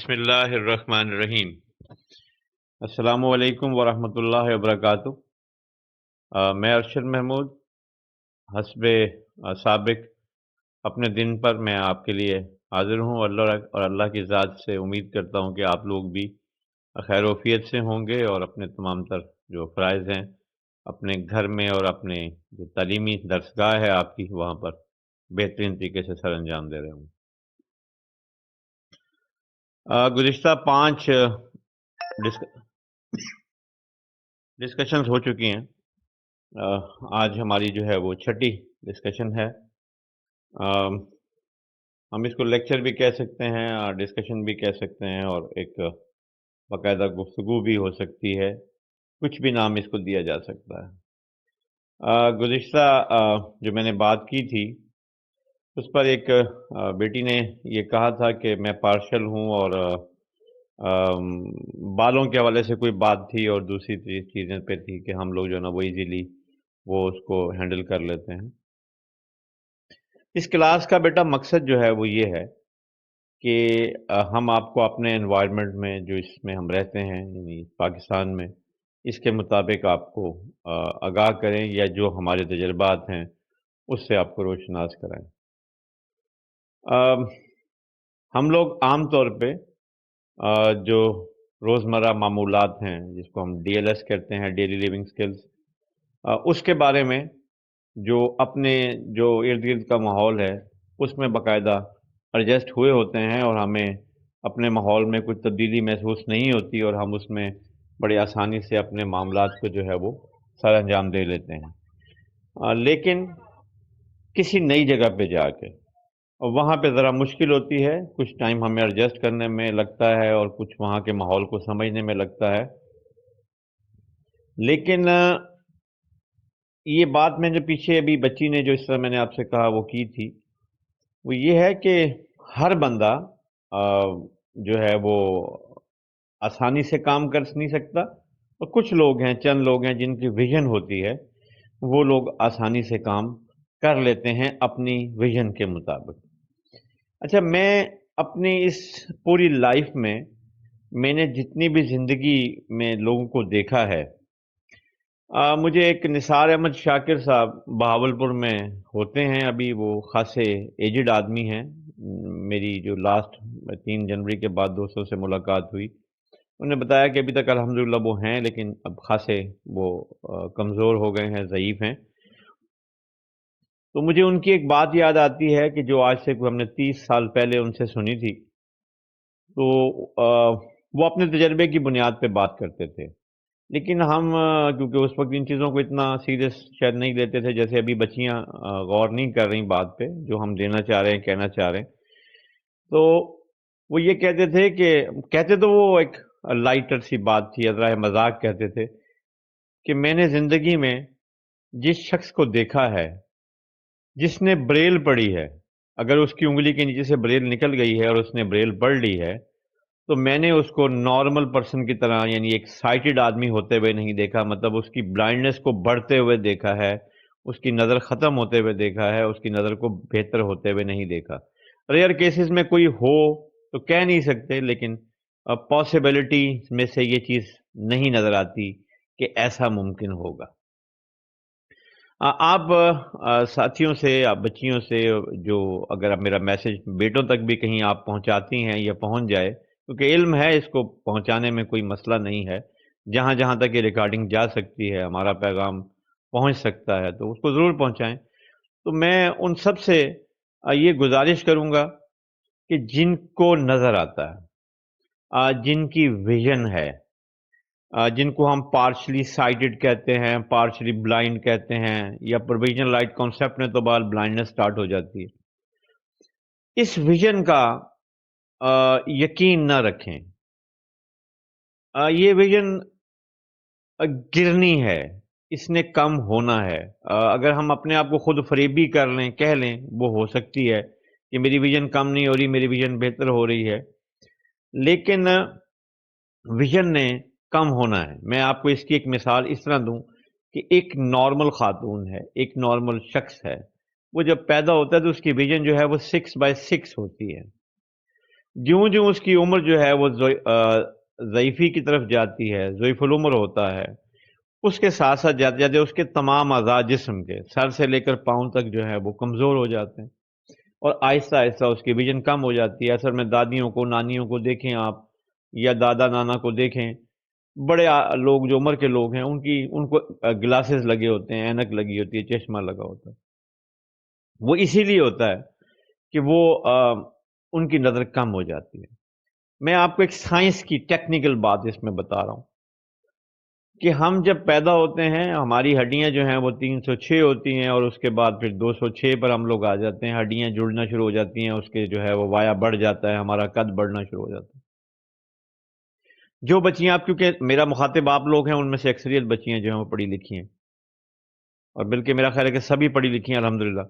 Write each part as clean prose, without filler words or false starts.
بسم اللہ الرحمن الرحیم۔ السلام علیکم ورحمۃ اللہ وبرکاتہ۔ میں ارشد محمود حسب سابق اپنے دن پر میں آپ کے لیے حاضر ہوں، اللہ کی ذات سے امید کرتا ہوں کہ آپ لوگ بھی خیر وفیت سے ہوں گے اور اپنے تمام تر جو فرائض ہیں اپنے گھر میں اور اپنے جو تعلیمی درسگاہ ہے آپ کی وہاں پر بہترین طریقے سے سر انجام دے رہے ہوں۔ گزشتہ 5 ڈسکشنز ہو چکی ہیں۔ آج ہماری جو ہے وہ 6ٹھی ڈسکشن ہے۔ ہم اس کو لیکچر بھی کہہ سکتے ہیں اور ڈسکشن بھی کہہ سکتے ہیں اور ایک باقاعدہ گفتگو بھی ہو سکتی ہے، کچھ بھی نام اس کو دیا جا سکتا ہے۔ گزشتہ جو میں نے بات کی تھی اس پر ایک بیٹی نے یہ کہا تھا کہ میں پارشل ہوں اور بالوں کے حوالے سے کوئی بات تھی اور دوسری چیزیں پہ تھی کہ ہم لوگ جو ہے نا وہ ایزیلی وہ اس کو ہینڈل کر لیتے ہیں۔ اس کلاس کا بیٹا مقصد جو ہے وہ یہ ہے کہ ہم آپ کو اپنے انوائرمنٹ میں جو اس میں ہم رہتے ہیں یعنی پاکستان میں اس کے مطابق آپ کو آگاہ کریں یا جو ہمارے تجربات ہیں اس سے آپ کو روشناس کرائیں۔ ہم لوگ عام طور پہ جو روزمرہ معمولات ہیں جس کو ہم ڈی ایل ایس کہتے ہیں، ڈیلی لیونگ سکلز، اس کے بارے میں جو اپنے جو ارد گرد کا ماحول ہے اس میں باقاعدہ ایڈجسٹ ہوئے ہوتے ہیں اور ہمیں اپنے ماحول میں کچھ تبدیلی محسوس نہیں ہوتی اور ہم اس میں بڑے آسانی سے اپنے معاملات کو جو ہے وہ سر انجام دے لیتے ہیں، لیکن کسی نئی جگہ پہ جا کے اور وہاں پہ ذرا مشکل ہوتی ہے، کچھ ٹائم ہمیں ایڈجسٹ کرنے میں لگتا ہے اور کچھ وہاں کے ماحول کو سمجھنے میں لگتا ہے۔ لیکن یہ بات میں جو پیچھے ابھی بچی نے جو اس طرح میں نے آپ سے کہا وہ کی تھی، وہ یہ ہے کہ ہر بندہ جو ہے وہ آسانی سے کام کر نہیں سکتا اور کچھ لوگ ہیں، چند لوگ ہیں جن کی ویژن ہوتی ہے، وہ لوگ آسانی سے کام کر لیتے ہیں اپنی ویژن کے مطابق۔ اچھا، میں اپنی اس پوری لائف میں نے جتنی بھی زندگی میں لوگوں کو دیکھا ہے، مجھے ایک نثار احمد شاکر صاحب بہاولپور میں ہوتے ہیں، ابھی وہ خاصے ایجڈ آدمی ہیں۔ میری جو لاسٹ 3 جنوری کے بعد دوستوں سے ملاقات ہوئی، انہوں نے بتایا کہ ابھی تک الحمدللہ وہ ہیں لیکن اب خاصے وہ کمزور ہو گئے ہیں، ضعیف ہیں۔ تو مجھے ان کی ایک بات یاد آتی ہے کہ جو آج سے ہم نے 30 سال پہلے ان سے سنی تھی، تو وہ اپنے تجربے کی بنیاد پہ بات کرتے تھے، لیکن ہم کیونکہ اس وقت ان چیزوں کو اتنا سیریس شاید نہیں لیتے تھے، جیسے ابھی بچیاں غور نہیں کر رہی بات پہ جو ہم دینا چاہ رہے ہیں، کہنا چاہ رہے ہیں۔ تو وہ یہ کہتے تھے کہتے تو وہ ایک لائٹر سی بات تھی، ذرا مذاق کہتے تھے کہ میں نے زندگی میں جس شخص کو دیکھا ہے جس نے بریل پڑھی ہے، اگر اس کی انگلی کے نیچے سے بریل نکل گئی ہے اور اس نے بریل پڑھ لی ہے تو میں نے اس کو نارمل پرسن کی طرح یعنی ایک سائٹڈ آدمی ہوتے ہوئے نہیں دیکھا، مطلب اس کی بلائنڈنس کو بڑھتے ہوئے دیکھا ہے، اس کی نظر ختم ہوتے ہوئے دیکھا ہے، اس کی نظر کو بہتر ہوتے ہوئے نہیں دیکھا۔ ریئر کیسز میں کوئی ہو تو کہہ نہیں سکتے، لیکن پاسبلٹی میں سے یہ چیز نہیں نظر آتی کہ ایسا ممکن ہوگا۔ آپ ساتھیوں سے، آپ بچیوں سے جو اگر آپ میرا میسج بیٹوں تک بھی کہیں آپ پہنچاتی ہیں یا پہنچ جائے، کیونکہ علم ہے، اس کو پہنچانے میں کوئی مسئلہ نہیں ہے، جہاں جہاں تک یہ ریکارڈنگ جا سکتی ہے، ہمارا پیغام پہنچ سکتا ہے تو اس کو ضرور پہنچائیں۔ تو میں ان سب سے یہ گزارش کروں گا کہ جن کو نظر آتا ہے، جن کی ویژن ہے، جن کو ہم پارشلی سائٹڈ کہتے ہیں، پارشلی بلائنڈ کہتے ہیں، یا پروویژن لائٹ کانسیپٹ میں تو بعد بلائنڈنس سٹارٹ ہو جاتی ہے، اس ویژن کا یقین نہ رکھیں۔ یہ ویژن گرنی ہے، اس نے کم ہونا ہے۔ اگر ہم اپنے آپ کو خود فریبی کر لیں، کہہ لیں، وہ ہو سکتی ہے کہ میری ویژن کم نہیں ہو رہی، میری ویژن بہتر ہو رہی ہے، لیکن ویژن نے کم ہونا ہے۔ میں آپ کو اس کی ایک مثال اس طرح دوں کہ ایک نارمل خاتون ہے، ایک نارمل شخص ہے، وہ جب پیدا ہوتا ہے تو اس کی ویژن جو ہے وہ 6x6 ہوتی ہے۔ جوں جوں اس کی عمر جو ہے وہ ضعیفی کی طرف جاتی ہے، ضعیف العمر ہوتا ہے، اس کے ساتھ ساتھ جاتے جاتے اس کے تمام اعضاء جسم کے سر سے لے کر پاؤں تک جو ہے وہ کمزور ہو جاتے ہیں، اور آہستہ آہستہ اس کی ویژن کم ہو جاتی ہے۔ اثر میں دادیوں کو، نانیوں کو دیکھیں آپ، یا دادا نانا کو دیکھیں، بڑے لوگ جو عمر کے لوگ ہیں ان کو گلاسز لگے ہوتے ہیں، اینک لگی ہوتی ہے، چشمہ لگا ہوتا ہے۔ وہ اسی لیے ہوتا ہے کہ وہ ان کی نظر کم ہو جاتی ہے۔ میں آپ کو ایک سائنس کی ٹیکنیکل بات اس میں بتا رہا ہوں کہ ہم جب پیدا ہوتے ہیں ہماری ہڈیاں جو ہیں وہ 306 ہوتی ہیں، اور اس کے بعد پھر 206 پر ہم لوگ آ جاتے ہیں، ہڈیاں جڑنا شروع ہو جاتی ہیں، اس کے جو ہے وہ وایا بڑھ جاتا ہے، ہمارا قد بڑھنا شروع ہو جاتا ہے۔ جو بچیاں، آپ کیونکہ میرا مخاطب آپ لوگ ہیں، ان میں سے اکثریت بچیاں جو ہیں وہ پڑھی لکھی ہیں، اور بلکہ میرا خیال ہے کہ سبھی پڑھی لکھی ہیں الحمدللہ۔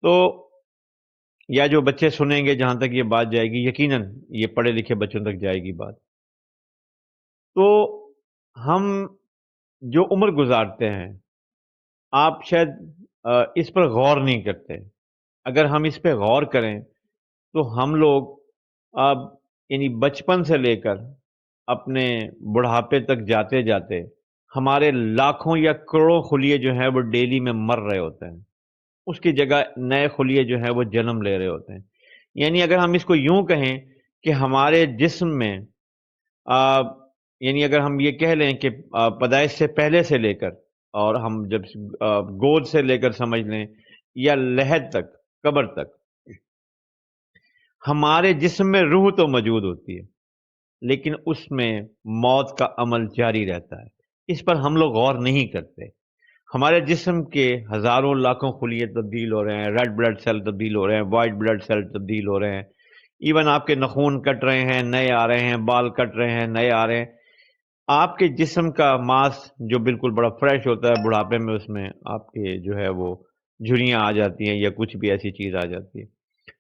تو یا جو بچے سنیں گے، جہاں تک یہ بات جائے گی، یقیناً یہ پڑھے لکھے بچوں تک جائے گی بات۔ تو ہم جو عمر گزارتے ہیں، آپ شاید اس پر غور نہیں کرتے۔ اگر ہم اس پہ غور کریں تو ہم لوگ اب یعنی بچپن سے لے کر اپنے بڑھاپے تک جاتے جاتے ہمارے لاکھوں یا کروڑوں خلیے جو ہیں وہ ڈیلی میں مر رہے ہوتے ہیں، اس کی جگہ نئے خلیے جو ہیں وہ جنم لے رہے ہوتے ہیں۔ یعنی اگر ہم اس کو یوں کہیں کہ ہمارے جسم میں یعنی اگر ہم یہ کہہ لیں کہ پیدائش سے پہلے سے لے کر، اور ہم جب گود سے لے کر سمجھ لیں، یا لحد تک، قبر تک، ہمارے جسم میں روح تو موجود ہوتی ہے، لیکن اس میں موت کا عمل جاری رہتا ہے۔ اس پر ہم لوگ غور نہیں کرتے۔ ہمارے جسم کے ہزاروں لاکھوں خلیے تبدیل ہو رہے ہیں، ریڈ بلڈ سیل تبدیل ہو رہے ہیں، وائٹ بلڈ سیل تبدیل ہو رہے ہیں، ایون آپ کے نخون کٹ رہے ہیں، نئے آ رہے ہیں، بال کٹ رہے ہیں، نئے آ رہے ہیں۔ آپ کے جسم کا ماس جو بالکل بڑا فریش ہوتا ہے، بڑھاپے میں اس میں آپ کے جو ہے وہ جھریاں آ جاتی ہیں، یا کچھ بھی ایسی چیز آ جاتی ہے،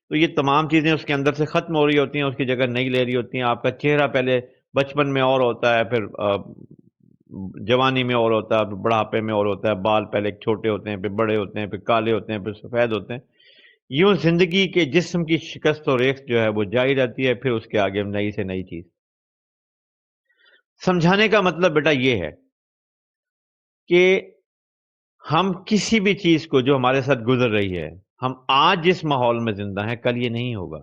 تو یہ تمام چیزیں اس کے اندر سے ختم ہو رہی ہوتی ہیں، اس کی جگہ نئی لے رہی ہوتی ہیں۔ آپ کا چہرہ پہلے بچپن میں اور ہوتا ہے، پھر جوانی میں اور ہوتا ہے، پھر بڑھاپے میں اور ہوتا ہے، بال پہلے چھوٹے ہوتے ہیں، پھر بڑے ہوتے ہیں، پھر کالے ہوتے ہیں، پھر سفید ہوتے ہیں۔ یوں زندگی کے جسم کی شکست و ریخت جو ہے وہ جاری رہتی ہے، پھر اس کے آگے نئی سے نئی چیز۔ سمجھانے کا مطلب بیٹا یہ ہے کہ ہم کسی بھی چیز کو جو ہمارے ساتھ گزر رہی ہے، ہم آج جس ماحول میں زندہ ہیں، کل یہ نہیں ہوگا۔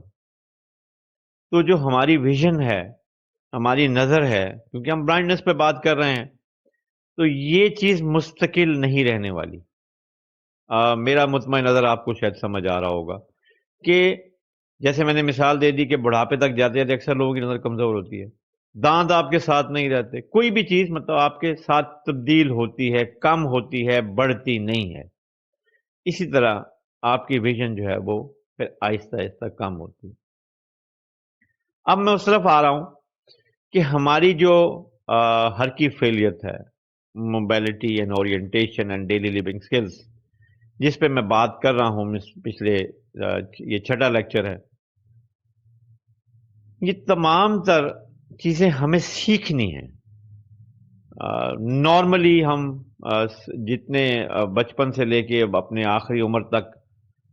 تو جو ہماری ویژن ہے، ہماری نظر ہے، کیونکہ ہم برائنڈنس پہ بات کر رہے ہیں، تو یہ چیز مستقل نہیں رہنے والی۔ میرا مطمئن نظر آپ کو شاید سمجھ آ رہا ہوگا کہ جیسے میں نے مثال دے دی کہ بڑھاپے تک جاتے جاتے اکثر لوگوں کی نظر کمزور ہوتی ہے، دانت آپ کے ساتھ نہیں رہتے، کوئی بھی چیز مطلب آپ کے ساتھ تبدیل ہوتی ہے، کم ہوتی ہے، بڑھتی نہیں ہے۔ اسی طرح آپ کی ویژن جو ہے وہ پھر آہستہ آہستہ کم ہوتی ہے۔ اب میں اس طرف آ رہا ہوں کہ ہماری جو حرکی فعلیت ہے، mobility and orientation and daily living skills, جس پہ میں بات کر رہا ہوں، پچھلے یہ چھٹا لیکچر ہے، یہ تمام تر چیزیں ہمیں سیکھنی ہیں۔ نارملی ہم جتنے بچپن سے لے کے اپنے آخری عمر تک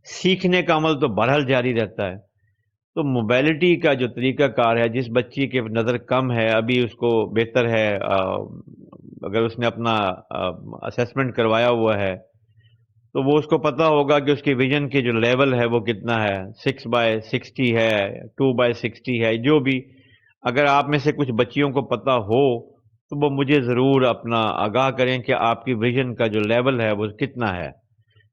سیکھنے کا عمل تو بہرحال جاری رہتا ہے۔ تو موبیلٹی کا جو طریقہ کار ہے، جس بچی کے نظر کم ہے، ابھی اس کو بہتر ہے اگر اس نے اپنا اسیسمنٹ کروایا ہوا ہے تو وہ اس کو پتا ہوگا کہ اس کی ویژن کی جو لیول ہے وہ کتنا ہے، 6/60 ہے، 2/60 ہے، جو بھی۔ اگر آپ میں سے کچھ بچیوں کو پتا ہو تو وہ مجھے ضرور اپنا آگاہ کریں کہ آپ کی ویژن کا جو لیول ہے وہ کتنا ہے۔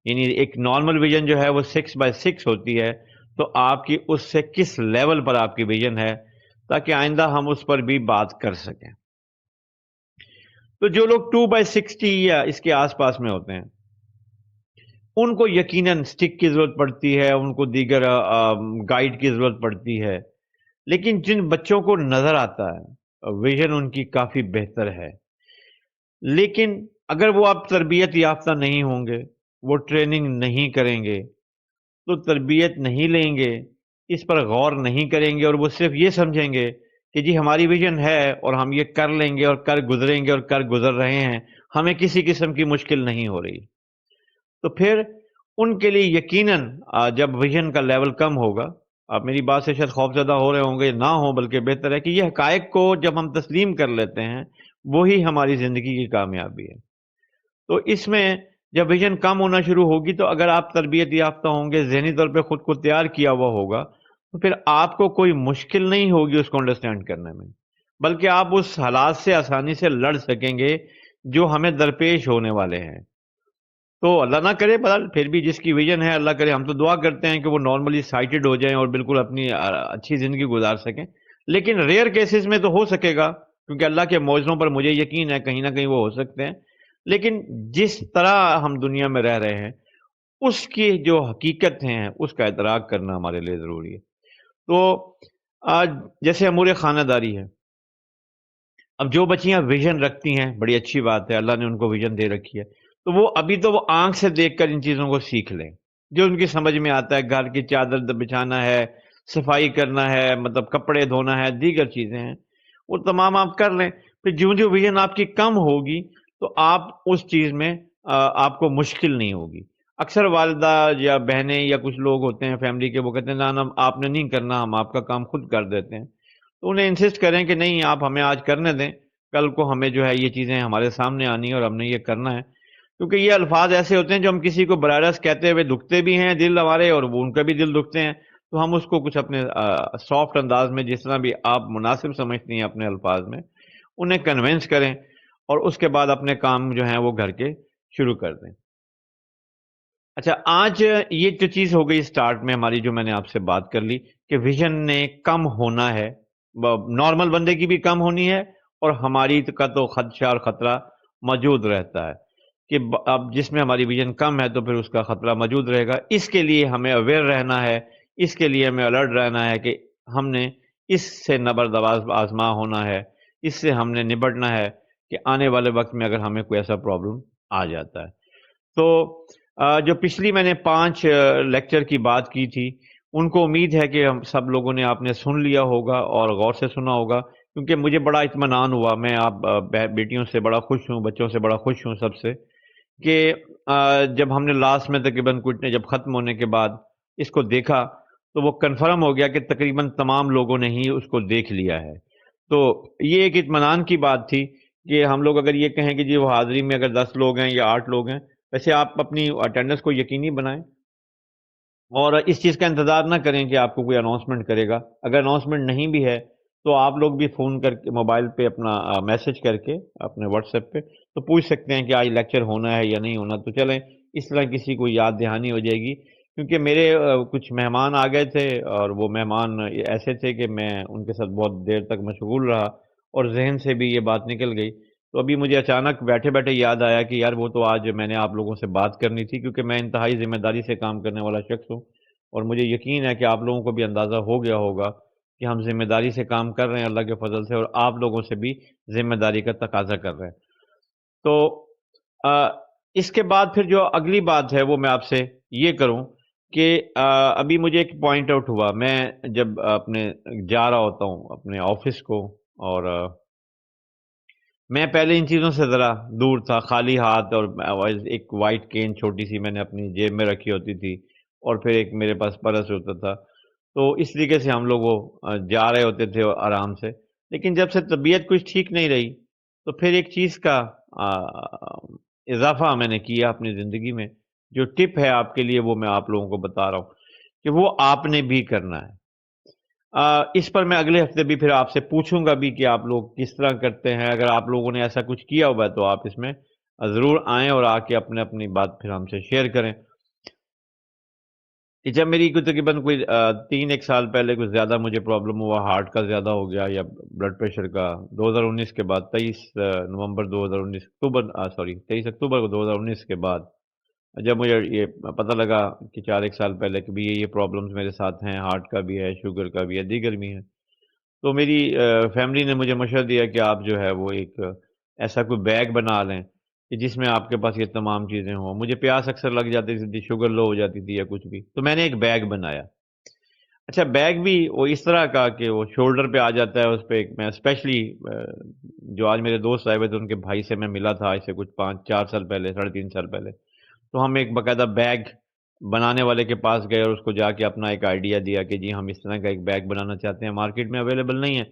یعنی ایک نارمل ویژن جو ہے وہ 6/6 ہوتی ہے، تو آپ کی اس سے کس لیول پر آپ کی ویژن ہے، تاکہ آئندہ ہم اس پر بھی بات کر سکیں۔ تو جو لوگ 2/60 یا اس کے آس پاس میں ہوتے ہیں، ان کو یقیناً سٹک کی ضرورت پڑتی ہے، ان کو دیگر گائیڈ کی ضرورت پڑتی ہے، لیکن جن بچوں کو نظر آتا ہے ویژن ان کی کافی بہتر ہے، لیکن اگر وہ آپ تربیت یافتہ نہیں ہوں گے، وہ ٹریننگ نہیں کریں گے، تو تربیت نہیں لیں گے، اس پر غور نہیں کریں گے، اور وہ صرف یہ سمجھیں گے کہ جی ہماری ویژن ہے اور ہم یہ کر لیں گے اور کر گزریں گے اور کر گزر رہے ہیں، ہمیں کسی قسم کی مشکل نہیں ہو رہی، تو پھر ان کے لیے یقیناً جب ویژن کا لیول کم ہوگا آپ میری بات سے شاید خوف زدہ ہو رہے ہوں گے، نہ ہو، بلکہ بہتر ہے کہ یہ حقائق کو جب ہم تسلیم کر لیتے ہیں وہی ہماری زندگی کی کامیابی ہے۔ تو اس میں جب ویژن کم ہونا شروع ہوگی تو اگر آپ تربیت یافتہ ہوں گے، ذہنی طور پہ خود کو تیار کیا ہوا ہوگا، تو پھر آپ کو کوئی مشکل نہیں ہوگی اس کو انڈرسٹینڈ کرنے میں، بلکہ آپ اس حالات سے آسانی سے لڑ سکیں گے جو ہمیں درپیش ہونے والے ہیں۔ تو اللہ نہ کرے، بہرحال پھر بھی جس کی ویژن ہے، اللہ کرے، ہم تو دعا کرتے ہیں کہ وہ نارملی سائٹڈ ہو جائیں اور بالکل اپنی اچھی زندگی گزار سکیں، لیکن ریئر کیسز میں تو ہو سکے گا، کیونکہ اللہ کے معجزوں پر مجھے یقین ہے کہیں نہ کہیں وہ ہو سکتے ہیں، لیکن جس طرح ہم دنیا میں رہ رہے ہیں اس کی جو حقیقت ہیں اس کا ادراک کرنا ہمارے لیے ضروری ہے۔ تو آج جیسے امور خانہ داری ہے، اب جو بچیاں ویژن رکھتی ہیں بڑی اچھی بات ہے، اللہ نے ان کو ویژن دے رکھی ہے، تو وہ ابھی تو وہ آنکھ سے دیکھ کر ان چیزوں کو سیکھ لیں جو ان کی سمجھ میں آتا ہے، گھر کی چادر بچھانا ہے، صفائی کرنا ہے، مطلب کپڑے دھونا ہے، دیگر چیزیں ہیں وہ تمام آپ کر لیں۔ پھر جو جو ویژن آپ کی کم ہوگی تو آپ اس چیز میں آپ کو مشکل نہیں ہوگی۔ اکثر والدہ یا بہنیں یا کچھ لوگ ہوتے ہیں فیملی کے، وہ کہتے ہیں نا آپ نے نہیں کرنا، ہم آپ کا کام خود کر دیتے ہیں، تو انہیں انسسٹ کریں کہ نہیں آپ ہمیں آج کرنے دیں، کل کو ہمیں جو ہے یہ چیزیں ہمارے سامنے آنی ہے اور ہم نے یہ کرنا ہے، کیونکہ یہ الفاظ ایسے ہوتے ہیں جو ہم کسی کو براہ راست کہتے ہوئے دکھتے بھی ہیں دل ہمارے، اور وہ ان کا بھی دل دکھتے ہیں، تو ہم اس کو کچھ اپنے سافٹ انداز میں جس طرح بھی آپ مناسب سمجھتی ہیں اپنے الفاظ میں انہیں کنونس کریں، اور اس کے بعد اپنے کام جو ہیں وہ گھر کے شروع کر دیں۔ اچھا، آج یہ جو چیز ہو گئی سٹارٹ میں ہماری، جو میں نے آپ سے بات کر لی کہ ویژن نے کم ہونا ہے، نارمل بندے کی بھی کم ہونی ہے، اور ہماری کا تو خدشہ اور خطرہ موجود رہتا ہے کہ اب جس میں ہماری ویژن کم ہے تو پھر اس کا خطرہ موجود رہے گا۔ اس کے لیے ہمیں اویئر رہنا ہے، اس کے لیے ہمیں الرٹ رہنا ہے کہ ہم نے اس سے نبرد آزما ہونا ہے، اس سے ہم نے نبٹنا ہے کہ آنے والے وقت میں اگر ہمیں کوئی ایسا پرابلم آ جاتا ہے تو جو پچھلی میں نے 5 لیکچر کی بات کی تھی، ان کو امید ہے کہ ہم سب لوگوں نے آپ نے سن لیا ہوگا اور غور سے سنا ہوگا، کیونکہ مجھے بڑا اطمینان ہوا، میں آپ بیٹیوں سے بڑا خوش ہوں، بچوں سے بڑا خوش ہوں سب سے، کہ جب ہم نے لاسٹ میں تقریباً کچھ جب ختم ہونے کے بعد اس کو دیکھا تو وہ کنفرم ہو گیا کہ تقریباً تمام لوگوں نے ہی اس کو دیکھ لیا ہے۔ تو یہ ایک اطمینان کی بات تھی کہ ہم لوگ اگر یہ کہیں کہ جی وہ حاضری میں اگر 10 لوگ ہیں یا 8 لوگ ہیں، ویسے آپ اپنی اٹینڈنس کو یقینی بنائیں اور اس چیز کا انتظار نہ کریں کہ آپ کو کوئی اناؤنسمنٹ کرے گا۔ اگر اناؤنسمنٹ نہیں بھی ہے تو آپ لوگ بھی فون کر کے موبائل پہ اپنا میسج کر کے اپنے واٹس ایپ پہ تو پوچھ سکتے ہیں کہ آج لیکچر ہونا ہے یا نہیں ہونا، تو چلیں اس طرح کسی کو یاد دہانی ہو جائے گی، کیونکہ میرے کچھ مہمان آ گئے تھے اور وہ مہمان ایسے تھے کہ میں ان کے ساتھ بہت دیر تک مشغول رہا اور ذہن سے بھی یہ بات نکل گئی، تو ابھی مجھے اچانک بیٹھے بیٹھے یاد آیا کہ یار وہ تو آج میں نے آپ لوگوں سے بات کرنی تھی، کیونکہ میں انتہائی ذمہ داری سے کام کرنے والا شخص ہوں، اور مجھے یقین ہے کہ آپ لوگوں کو بھی اندازہ ہو گیا ہوگا کہ ہم ذمہ داری سے کام کر رہے ہیں اللہ کے فضل سے، اور آپ لوگوں سے بھی ذمہ داری کا تقاضا کر رہے ہیں۔ تو آ، اس کے بعد پھر جو اگلی بات ہے وہ میں آپ سے یہ کروں کہ ابھی مجھے ایک پوائنٹ آؤٹ ہوا، میں جب اپنے جا رہا ہوتا ہوں اپنے آفس کو، اور میں پہلے ان چیزوں سے ذرا دور تھا، خالی ہاتھ، اور ایک وائٹ کین چھوٹی سی میں نے اپنی جیب میں رکھی ہوتی تھی، اور پھر ایک میرے پاس پرس ہوتا تھا، تو اس طریقے سے ہم لوگ وہ جا رہے ہوتے تھے آرام سے، لیکن جب سے طبیعت کچھ ٹھیک نہیں رہی تو پھر ایک چیز کا آ، اضافہ میں نے کیا اپنی زندگی میں، جو ٹپ ہے آپ کے لیے وہ میں آپ لوگوں کو بتا رہا ہوں کہ وہ آپ نے بھی کرنا ہے۔ اس پر میں اگلے ہفتے بھی پھر آپ سے پوچھوں گا بھی کہ آپ لوگ کس طرح کرتے ہیں، اگر آپ لوگوں نے ایسا کچھ کیا ہوا ہے تو آپ اس میں ضرور آئیں اور آ کے اپنی بات پھر ہم سے شیئر کریں۔ کہ جب میری کوئی تقریباً کوئی 3 ایک سال پہلے کچھ زیادہ مجھے پرابلم ہوا، ہارٹ کا زیادہ ہو گیا یا بلڈ پریشر کا، 2019 کے بعد 23 نومبر 2019 23 اکتوبر کو 2019 کے بعد جب مجھے یہ پتہ لگا کہ 4 ایک سال پہلے کہ بھی یہ پرابلمز میرے ساتھ ہیں، ہارٹ کا بھی ہے، شوگر کا بھی ہے، دیگر بھی ہیں، تو میری فیملی نے مجھے مشورہ دیا کہ آپ جو ہے وہ ایک ایسا کوئی بیگ بنا لیں کہ جس میں آپ کے پاس یہ تمام چیزیں ہوں۔ مجھے پیاس اکثر لگ جاتی تھی، شوگر لو ہو جاتی تھی یا کچھ بھی، تو میں نے ایک بیگ بنایا۔ اچھا، بیگ بھی وہ اس طرح کا کہ وہ شولڈر پہ آ جاتا ہے، اس پہ میں اسپیشلی جو آج میرے دوست آئے ہوئے تھے ان کے بھائی سے میں ملا تھا، اس سے کچھ 5 4 سال پہلے، 3.5 سال پہلے، تو ہم ایک باقاعدہ بیگ بنانے والے کے پاس گئے اور اس کو جا کے اپنا ایک آئیڈیا دیا کہ جی ہم اس طرح کا ایک بیگ بنانا چاہتے ہیں، مارکیٹ میں اویلیبل نہیں ہے۔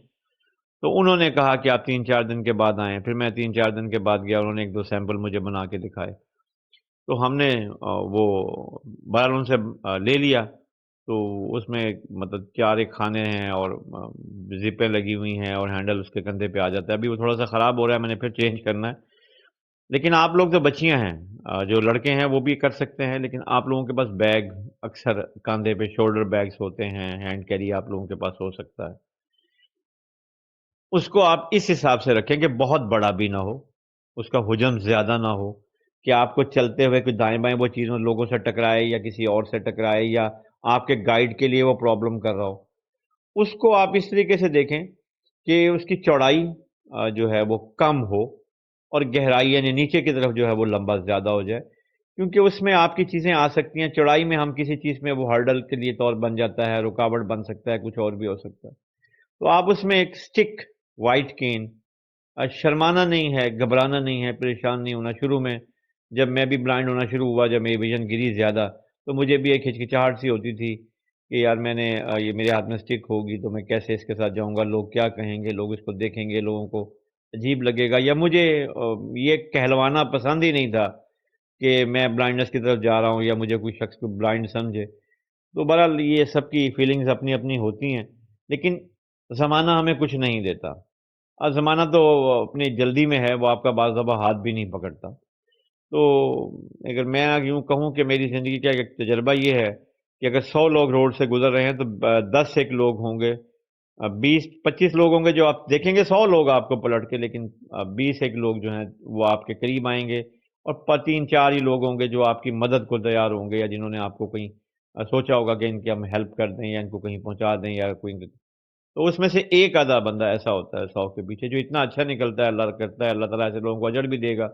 تو انہوں نے کہا کہ آپ 3-4 دن کے بعد آئیں، پھر میں 3-4 دن کے بعد گیا، انہوں نے 1-2 سیمپل مجھے بنا کے دکھائے، تو ہم نے وہ بہرحال ان سے لے لیا۔ تو اس میں مطلب 4 ایک خانے ہیں اور زپیں لگی ہوئی ہیں اور ہینڈل اس کے کندھے پہ آ جاتا ہے۔ ابھی وہ تھوڑا سا خراب ہو رہا ہے، میں نے پھر چینج کرنا ہے۔ لیکن آپ لوگ تو بچیاں ہیں، جو لڑکے ہیں وہ بھی کر سکتے ہیں، لیکن آپ لوگوں کے پاس بیگ اکثر کاندھے پہ شولڈر بیگز ہوتے ہیں، ہینڈ کیری آپ لوگوں کے پاس ہو سکتا ہے۔ اس کو آپ اس حساب سے رکھیں کہ بہت بڑا بھی نہ ہو، اس کا حجم زیادہ نہ ہو کہ آپ کو چلتے ہوئے کوئی دائیں بائیں وہ چیز لوگوں سے ٹکرائے یا کسی اور سے ٹکرائے یا آپ کے گائیڈ کے لیے وہ پرابلم کر رہا ہو۔ اس کو آپ اس طریقے سے دیکھیں کہ اس کی چوڑائی جو ہے وہ کم ہو اور گہرائی یعنی نیچے کی طرف جو ہے وہ لمبا زیادہ ہو جائے، کیونکہ اس میں آپ کی چیزیں آ سکتی ہیں۔ چوڑائی میں ہم کسی چیز میں وہ ہرڈل کے لیے طور بن جاتا ہے، رکاوٹ بن سکتا ہے، کچھ اور بھی ہو سکتا ہے۔ تو آپ اس میں ایک سٹک وائٹ کین، شرمانا نہیں ہے، گھبرانا نہیں ہے، پریشان نہیں ہونا۔ شروع میں جب میں بھی بلائنڈ ہونا شروع ہوا، جب میری ویژن گری زیادہ، تو مجھے بھی ایک ہچکچاہٹ سی ہوتی تھی کہ یار میں نے یہ میرے ہاتھ میں سٹک ہوگی تو میں کیسے اس کے ساتھ جاؤں گا، لوگ کیا کہیں گے، لوگ اس کو دیکھیں گے، لوگوں کو عجیب لگے گا، یا مجھے یہ کہلوانا پسند ہی نہیں تھا کہ میں بلائنڈنس کی طرف جا رہا ہوں یا مجھے کوئی شخص کو بلائنڈ سمجھے۔ تو بہرحال یہ سب کی فیلنگز اپنی اپنی ہوتی ہیں، لیکن زمانہ ہمیں کچھ نہیں دیتا۔ زمانہ تو اپنی جلدی میں ہے، وہ آپ کا بعض دفعہ ہاتھ بھی نہیں پکڑتا۔ تو اگر میں یوں کہوں کہ میری زندگی کا ایک تجربہ یہ ہے کہ اگر 100 لوگ روڈ سے گزر رہے ہیں تو 10 ایک لوگ ہوں گے، 20-25 لوگ ہوں گے جو آپ دیکھیں گے، 100 لوگ آپ کو پلٹ کے، لیکن 20 ایک لوگ جو ہیں وہ آپ کے قریب آئیں گے، اور 3-4 ہی لوگ ہوں گے جو آپ کی مدد کو تیار ہوں گے، یا جنہوں نے آپ کو کہیں سوچا ہوگا کہ ان کی ہم ہیلپ کر دیں یا ان کو کہیں پہنچا دیں یا کوئی۔ تو اس میں سے ایک آدھا بندہ ایسا ہوتا ہے 100 کے پیچھے جو اتنا اچھا نکلتا ہے، اللہ کرتا ہے اللہ تعالیٰ ایسے لوگوں کو اجر بھی دے گا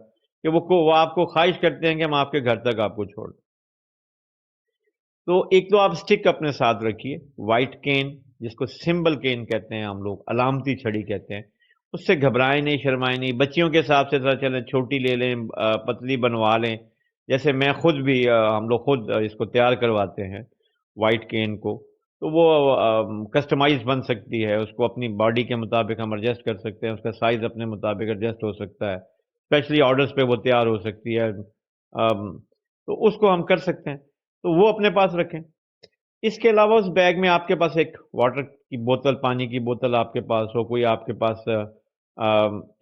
کہ وہ آپ کو خواہش کرتے ہیں کہ ہم آپ کے گھر تک آپ کو چھوڑ دیں۔ تو ایک تو آپ سٹک اپنے ساتھ رکھیے، وائٹ کین جس کو سمبل کین کہتے ہیں ہم لوگ، علامتی چھڑی کہتے ہیں، اس سے گھبرائیں نہیں، شرمائیں نہیں۔ بچیوں کے حساب سے ذرا چلیں، چھوٹی لے لیں، پتلی بنوا لیں، جیسے میں خود بھی ہم لوگ خود اس کو تیار کرواتے ہیں وائٹ کین کو، تو وہ کسٹمائز بن سکتی ہے، اس کو اپنی باڈی کے مطابق ہم ایڈجسٹ کر سکتے ہیں، اس کا سائز اپنے مطابق ایڈجسٹ ہو سکتا ہے، اسپیشلی آرڈرز پہ وہ تیار ہو سکتی ہے، تو اس کو ہم کر سکتے ہیں، تو وہ اپنے پاس رکھیں۔ اس کے علاوہ اس بیگ میں آپ کے پاس ایک واٹر کی بوتل، پانی کی بوتل آپ کے پاس ہو، کوئی آپ کے پاس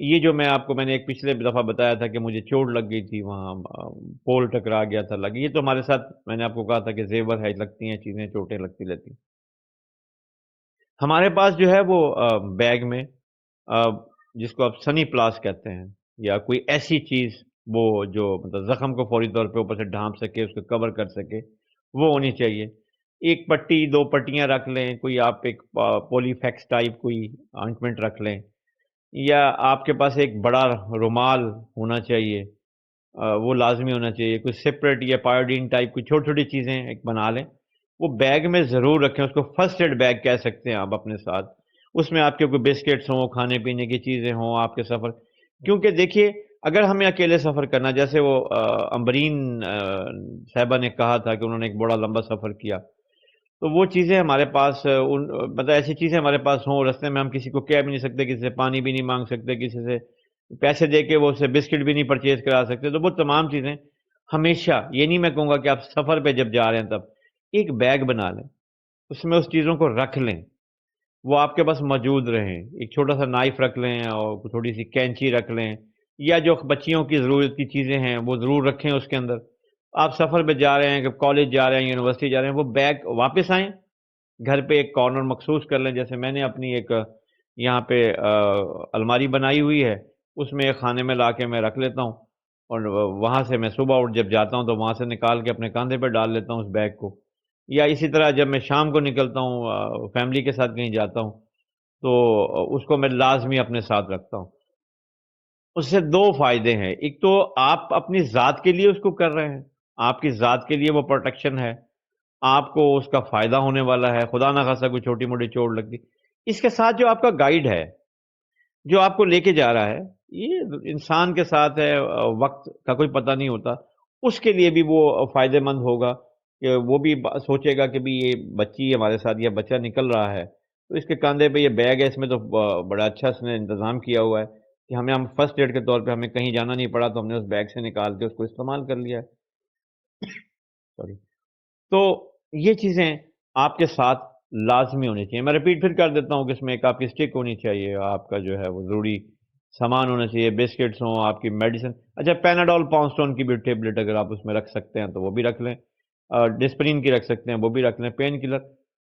یہ جو میں نے ایک پچھلے دفعہ بتایا تھا کہ مجھے چوٹ لگ گئی تھی وہاں، پول ٹکرا گیا تھا، لگی، یہ تو ہمارے ساتھ میں نے آپ کو کہا تھا کہ زیور ہے، لگتی ہیں چیزیں، چوٹیں لگتی رہتی ہیں۔ ہمارے پاس جو ہے وہ بیگ میں جس کو آپ سنی پلاس کہتے ہیں، یا کوئی ایسی چیز وہ جو مطلب زخم کو فوری طور پہ اوپر سے ڈھانپ سکے، اس کو کور کر سکے، وہ ہونی چاہیے۔ ایک پٹی، 2 پٹیاں رکھ لیں، کوئی آپ ایک پولی فیکس ٹائپ کوئی آئنٹمنٹ رکھ لیں، یا آپ کے پاس ایک بڑا رومال ہونا چاہیے، وہ لازمی ہونا چاہیے، کوئی سپریٹ یا پائیوڈین ٹائپ کوئی چھوٹی چھوٹی چیزیں ایک بنا لیں، وہ بیگ میں ضرور رکھیں، اس کو فرسٹ ایڈ بیگ کہہ سکتے ہیں آپ اپنے ساتھ۔ اس میں آپ کے کوئی بسکٹس ہوں، کھانے پینے کی چیزیں ہوں آپ کے سفر، کیونکہ دیکھیے اگر ہمیں اکیلے سفر کرنا، جیسے وہ امبرین صاحبہ نے کہا تھا کہ انہوں نے ایک بڑا لمبا سفر کیا، تو وہ چیزیں ہمارے پاس مطلب ایسی چیزیں ہمارے پاس ہوں، رستے میں ہم کسی کو کہہ بھی نہیں سکتے، کسی سے پانی بھی نہیں مانگ سکتے، کسی سے پیسے دے کے وہ اسے بسکٹ بھی نہیں پرچیز کرا سکتے، تو وہ تمام چیزیں ہمیشہ، یہ نہیں میں کہوں گا کہ آپ سفر پہ جب جا رہے ہیں تب ایک بیگ بنا لیں، اس میں اس چیزوں کو رکھ لیں، وہ آپ کے پاس موجود رہیں۔ ایک چھوٹا سا نائف رکھ لیں اور تھوڑی سی کینچی رکھ لیں، یا جو بچیوں کی ضرورت کی چیزیں ہیں وہ ضرور رکھیں اس کے اندر۔ آپ سفر پہ جا رہے ہیں کہ کالج جا رہے ہیں، یونیورسٹی جا رہے ہیں، وہ بیگ واپس آئیں، گھر پہ ایک کارنر مخصوص کر لیں، جیسے میں نے اپنی ایک یہاں پہ الماری بنائی ہوئی ہے، اس میں ایک خانے میں لا کے میں رکھ لیتا ہوں، اور وہاں سے میں صبح اٹھ جب جاتا ہوں تو وہاں سے نکال کے اپنے کاندھے پہ ڈال لیتا ہوں اس بیگ کو، یا اسی طرح جب میں شام کو نکلتا ہوں فیملی کے ساتھ کہیں جاتا ہوں تو اس کو میں لازمی اپنے ساتھ رکھتا ہوں۔ اس سے 2 فائدے ہیں، ایک تو آپ اپنی ذات کے لیے اس کو کر رہے ہیں، آپ کی ذات کے لیے وہ پروٹیکشن ہے، آپ کو اس کا فائدہ ہونے والا ہے، خدا نہ خاصا کوئی چھوٹی موٹی چوٹ لگتی۔ اس کے ساتھ جو آپ کا گائیڈ ہے، جو آپ کو لے کے جا رہا ہے، یہ انسان کے ساتھ ہے، وقت کا کوئی پتہ نہیں ہوتا، اس کے لیے بھی وہ فائدہ مند ہوگا، کہ وہ بھی سوچے گا کہ بھی یہ بچی ہمارے ساتھ یا بچہ نکل رہا ہے تو اس کے کاندھے پہ یہ بیگ ہے، اس میں تو بڑا اچھا اس نے انتظام کیا ہوا ہے کہ ہمیں فرسٹ ایڈ کے طور پہ ہمیں کہیں جانا نہیں پڑا تو ہم نے اس بیگ سے نکال کے اس کو استعمال کر لیا ہے. سوری. تو یہ چیزیں آپ کے ساتھ لازمی ہونی چاہیے. میں ریپیٹ پھر کر دیتا ہوں کہ اس میں ایک آپ کی اسٹک ہونی چاہیے، آپ کا جو ہے وہ ضروری سامان ہونا چاہیے، بسکٹس ہوں، آپ کی میڈیسن. اچھا پیناڈول 500 کی بھی ٹیبلٹ اگر آپ اس میں رکھ سکتے ہیں تو وہ بھی رکھ لیں، ڈسپرین کی رکھ سکتے ہیں وہ بھی رکھ لیں، پین کلر.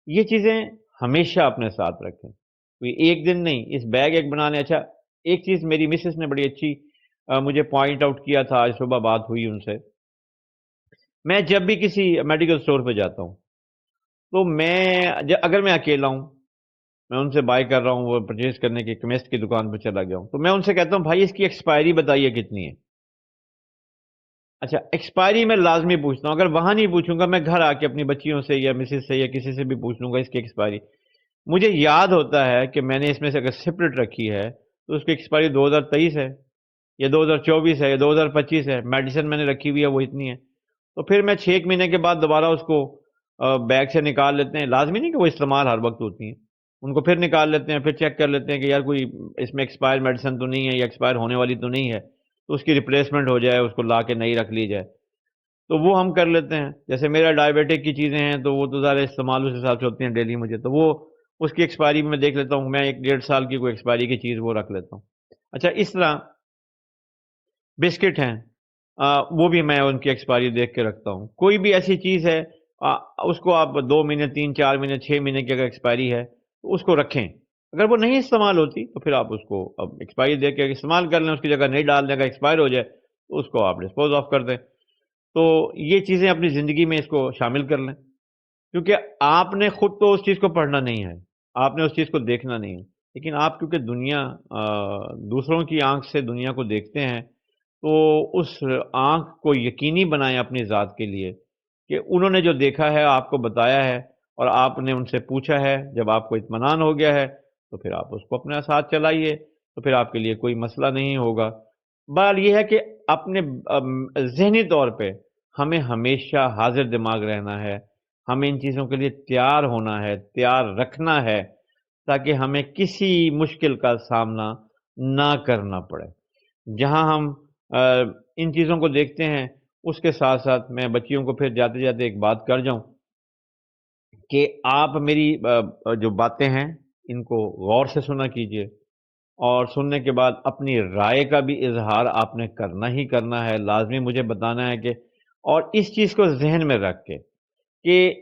یہ چیزیں ہمیشہ اپنے ساتھ رکھیں، کوئی ایک دن نہیں، اس بیگ ایک بنا لیں. اچھا ایک چیز میری مسز نے بڑی اچھی مجھے پوائنٹ آؤٹ کیا تھا، آج صبح بات ہوئی ان سے. میں جب بھی کسی میڈیکل سٹور پہ جاتا ہوں تو اگر میں اکیلا ہوں، میں ان سے بائی کر رہا ہوں، وہ پرچیز کرنے کی کیمسٹ کی دکان پہ چلا گیا ہوں، تو میں ان سے کہتا ہوں بھائی اس کی ایکسپائری بتائیے کتنی ہے. اچھا ایکسپائری میں لازمی پوچھتا ہوں، اگر وہاں نہیں پوچھوں گا میں گھر آ کے اپنی بچیوں سے یا مسز سے یا کسی سے بھی پوچھ لوں گا اس کی ایکسپائری. مجھے یاد ہوتا ہے کہ میں نے اس میں سے اگر سپرٹ رکھی ہے تو اس کی ایکسپائری 2023 ہے یا 2024 ہے یا 2025 ہے، میڈیسن میں نے رکھی ہوئی ہے وہ اتنی ہے. تو پھر میں 6 مہینے کے بعد دوبارہ اس کو بیگ سے نکال لیتے ہیں. لازمی نہیں کہ وہ استعمال ہر وقت ہوتی ہیں، ان کو پھر نکال لیتے ہیں، پھر چیک کر لیتے ہیں کہ یار کوئی اس میں ایکسپائر میڈیسن تو نہیں ہے یا ایکسپائر ہونے والی تو نہیں ہے، تو اس کی ریپلیسمنٹ ہو جائے، اس کو لا کے نئی رکھ لی جائے. تو وہ ہم کر لیتے ہیں. جیسے میرا ڈائبیٹک کی چیزیں ہیں تو وہ تو ظاہر استعمال اس حساب سے ہوتی ہیں ڈیلی مجھے، تو وہ اس کی ایکسپائری میں دیکھ لیتا ہوں، میں 1-1.5 سال کی کوئی ایکسپائری کی چیز وہ رکھ لیتا ہوں. اچھا اس طرح بسکٹ ہیں، وہ بھی میں ان کی ایکسپائری دیکھ کے رکھتا ہوں. کوئی بھی ایسی چیز ہے اس کو آپ 2 مہینے 3-4 مہینے 6 مہینے کی اگر ایکسپائری ہے تو اس کو رکھیں. اگر وہ نہیں استعمال ہوتی تو پھر آپ اس کو اب ایکسپائری دیکھ کے استعمال کر لیں، اس کی جگہ نہیں ڈال دیں. اگر ایکسپائر ہو جائے تو اس کو آپ ڈسپوز آف کر دیں. تو یہ چیزیں اپنی زندگی میں اس کو شامل کر لیں، کیونکہ آپ نے خود تو اس چیز کو پڑھنا نہیں ہے، آپ نے اس چیز کو دیکھنا نہیں ہے، لیکن آپ کیونکہ دوسروں کی آنکھ سے دنیا کو دیکھتے ہیں تو اس آنکھ کو یقینی بنائیں اپنی ذات کے لیے کہ انہوں نے جو دیکھا ہے آپ کو بتایا ہے اور آپ نے ان سے پوچھا ہے. جب آپ کو اطمینان ہو گیا ہے تو پھر آپ اس کو اپنے ساتھ چلائیے، تو پھر آپ کے لیے کوئی مسئلہ نہیں ہوگا. بات یہ ہے کہ اپنے ذہنی طور پہ ہمیں ہمیشہ حاضر دماغ رہنا ہے، ہمیں ان چیزوں کے لیے تیار ہونا ہے، تیار رکھنا ہے، تاکہ ہمیں کسی مشکل کا سامنا نہ کرنا پڑے. جہاں ہم ان چیزوں کو دیکھتے ہیں اس کے ساتھ ساتھ میں بچیوں کو پھر جاتے جاتے ایک بات کر جاؤں کہ آپ میری جو باتیں ہیں ان کو غور سے سنا کیجئے، اور سننے کے بعد اپنی رائے کا بھی اظہار آپ نے کرنا ہی کرنا ہے، لازمی مجھے بتانا ہے کہ، اور اس چیز کو ذہن میں رکھ کے کہ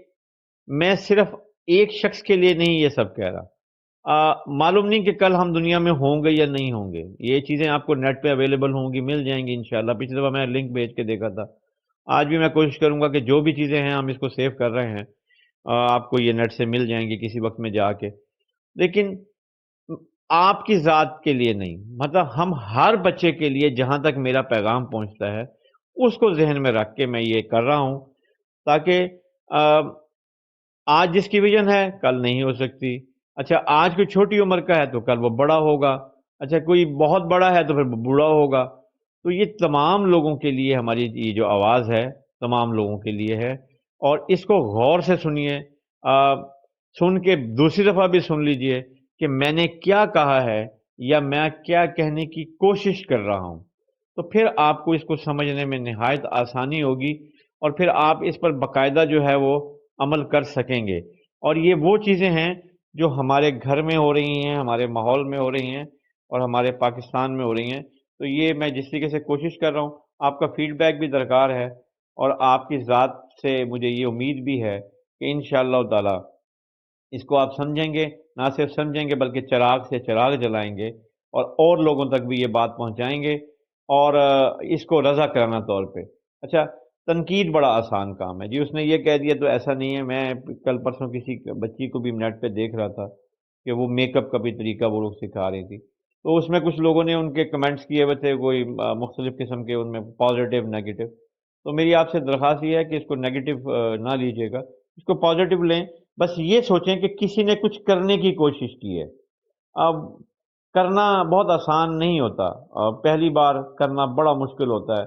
میں صرف ایک شخص کے لیے نہیں یہ سب کہہ رہا. معلوم نہیں کہ کل ہم دنیا میں ہوں گے یا نہیں ہوں گے. یہ چیزیں آپ کو نیٹ پہ اویلیبل ہوں گی، مل جائیں گی انشاءاللہ. پچھلی دفعہ میں لنک بھیج کے دیکھا تھا. آج بھی میں کوشش کروں گا کہ جو بھی چیزیں ہیں ہم اس کو سیو کر رہے ہیں آپ کو یہ نیٹ سے مل جائیں گی کسی وقت میں جا کے. لیکن آپ کی ذات کے لیے نہیں، مطلب ہم ہر بچے کے لیے جہاں تک میرا پیغام پہنچتا ہے اس کو ذہن میں رکھ کے میں یہ کر رہا ہوں، تاکہ آج جس کی ویژن ہے کل نہیں ہو سکتی. اچھا آج کوئی چھوٹی عمر کا ہے تو کل وہ بڑا ہوگا، اچھا کوئی بہت بڑا ہے تو پھر بوڑھا ہوگا. تو یہ تمام لوگوں کے لیے ہماری یہ جو آواز ہے تمام لوگوں کے لیے ہے، اور اس کو غور سے سنیے. سن کے دوسری دفعہ بھی سن لیجئے کہ میں نے کیا کہا ہے یا میں کیا کہنے کی کوشش کر رہا ہوں. تو پھر آپ کو اس کو سمجھنے میں نہایت آسانی ہوگی، اور پھر آپ اس پر باقاعدہ جو ہے وہ عمل کر سکیں گے. اور یہ وہ چیزیں ہیں جو ہمارے گھر میں ہو رہی ہیں، ہمارے ماحول میں ہو رہی ہیں اور ہمارے پاکستان میں ہو رہی ہیں. تو یہ میں جس طریقے سے کوشش کر رہا ہوں، آپ کا فیڈ بیک بھی درکار ہے، اور آپ کی ذات سے مجھے یہ امید بھی ہے کہ انشاءاللہ تعالی اس کو آپ سمجھیں گے، نہ صرف سمجھیں گے بلکہ چراغ سے چراغ جلائیں گے اور لوگوں تک بھی یہ بات پہنچائیں گے، اور اس کو رضا کرانا طور پہ. اچھا تنقید بڑا آسان کام ہے جی، اس نے یہ کہہ دیا تو ایسا نہیں ہے. میں کل پرسوں کسی بچی کو بھی نیٹ پہ دیکھ رہا تھا کہ وہ میک اپ کا بھی طریقہ وہ لوگ سکھا رہی تھی، تو اس میں کچھ لوگوں نے ان کے کمنٹس کیے ہوئے تھے کوئی مختلف قسم کے، ان میں پازیٹیو نیگیٹو. تو میری آپ سے درخواست یہ ہے کہ اس کو نیگیٹو نہ لیجیے گا، اس کو پازیٹیو لیں. بس یہ سوچیں کہ کسی نے کچھ کرنے کی کوشش کی ہے. اب کرنا بہت آسان نہیں ہوتا، پہلی بار کرنا بڑا مشکل ہوتا ہے.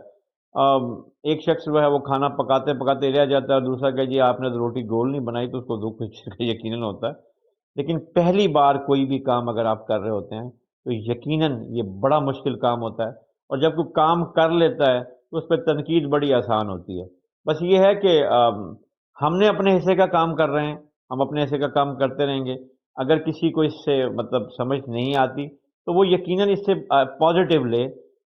ایک شخص جو ہے وہ کھانا پکاتے پکاتے رہ جاتا ہے اور دوسرا کہ جی آپ نے تو روٹی گول نہیں بنائی، تو اس کو دکھ اس چیز کا یقیناً ہوتا ہے۔ لیکن پہلی بار کوئی بھی کام اگر آپ کر رہے ہوتے ہیں تو یقیناً یہ بڑا مشکل کام ہوتا ہے، اور جب کوئی کام کر لیتا ہے تو اس پہ تنقید بڑی آسان ہوتی ہے۔ بس یہ ہے کہ ہم نے اپنے حصے کا کام کر رہے ہیں، ہم اپنے حصے کا کام کرتے رہیں گے۔ اگر کسی کو اس سے مطلب سمجھ نہیں آتی تو وہ یقیناً اس سے پازیٹیو لے،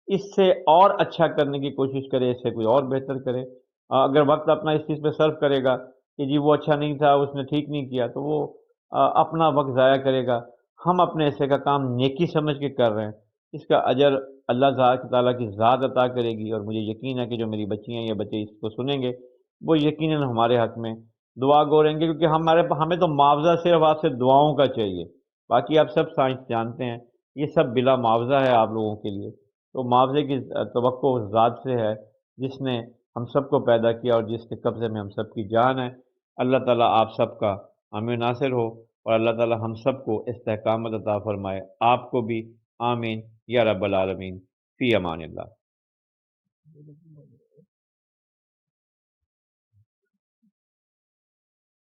اس سے اور اچھا کرنے کی کوشش کرے، اس سے کوئی اور بہتر کرے۔ اگر وقت اپنا اس چیز پہ صرف کرے گا کہ جی وہ اچھا نہیں تھا، اس نے ٹھیک نہیں کیا، تو وہ اپنا وقت ضائع کرے گا۔ ہم اپنے حصے کا کام نیکی سمجھ کے کر رہے ہیں، اس کا اجر اللہ تعالیٰ کی ذات عطا کرے گی، اور مجھے یقین ہے کہ جو میری بچیاں یا بچے اس کو سنیں گے وہ یقیناً ہمارے حق میں دعا گو رہیں گے، کیونکہ ہمیں تو معاوضہ صرف آپ سے دعاؤں کا چاہیے۔ باقی آپ سب سائنس جانتے ہیں یہ سب بلا معاوضہ ہے آپ لوگوں کے لیے، تو معاوضے کی توقع اس ذات سے ہے جس نے ہم سب کو پیدا کیا اور جس کے قبضے میں ہم سب کی جان ہے۔ اللہ تعالیٰ آپ سب کا حامی و ناصر ہو، اور اللہ تعالیٰ ہم سب کو استحکامت عطا فرمائے، آپ کو بھی۔ آمین یا رب العالمین، فی امان اللہ۔